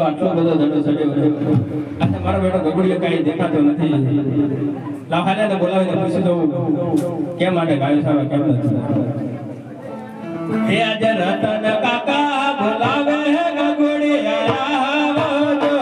આટલો બધો દડો ચડ્યો અને મારો બેટો ગગુડિયો કાંઈ દેખાતો નથી. લાખાને તો બોલાવીને પૂછી દઉં કેમ માટે ગાયો સાહેબ કેમ નથી. હે આજે રતન કાકા બોલાવે હે ગગુડિયા આવજો.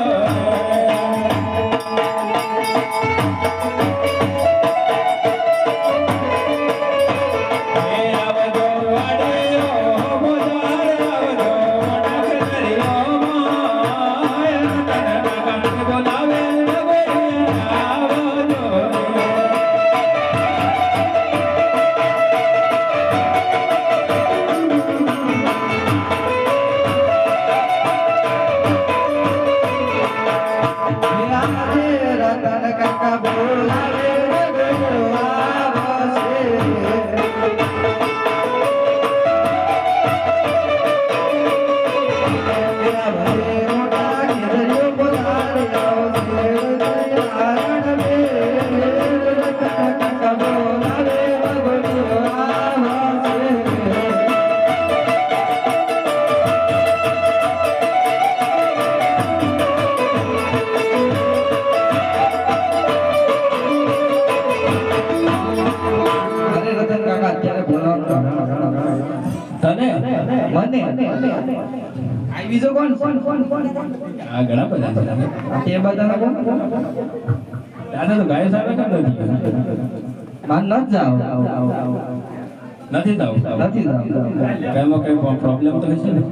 બીજો કોણ આ ઘણા બધા છે. તે બધા કોણ દાદા તો ગાયો સાહેબ કેમ નથી. માન ન જાવ નથી જાવ કેમ કઈ પ્રોબ્લેમ તો હશે ને.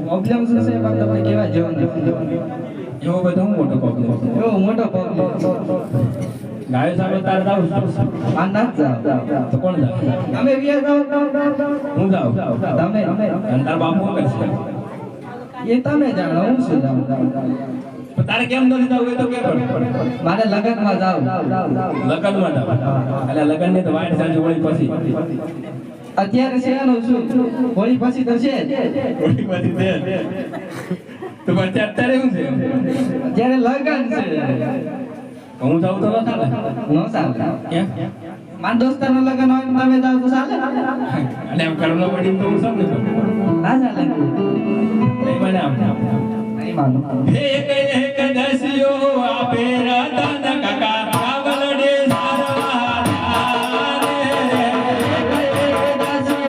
પ્રોબ્લેમ શું છે બાપ તમને કેવા જેવો નથી. એવો બધો મોટો પ્રોબ્લેમ છે. એવો મોટો પ્રોબ્લેમ ગાયો સાહેબ તારે જાવ માન ન જાવ તો કોણ જાવ. તમે વિયા જાવ હું જાવ તમે અને તાર બાપુ શું કરશે. એ તમે જાણો હું શું જાઉં. તારે કેમ નથી જાવ એ તો કેમ મારે લગનમાં જાવ. લગનમાં જાવ એટલે લગન ની તો વાઈટ સાંજે હોળી પછી અત્યારે છે એનું શું હોળી પછી તો છે હોળી પછી છે તો પછી અત્યારે શું છે. અત્યારે લગન છે હું જાઉં તો ન ચાલે. નો ચાલે. કેમ મારા દોસ્તારનું લગન હોય ને તમે જાવ તો ચાલે. અને એમ કરનો પડી તો હું સમજુ ના ચાલે નહીં મને આમ નહીં માનું. એક દસ્યો આપે રતન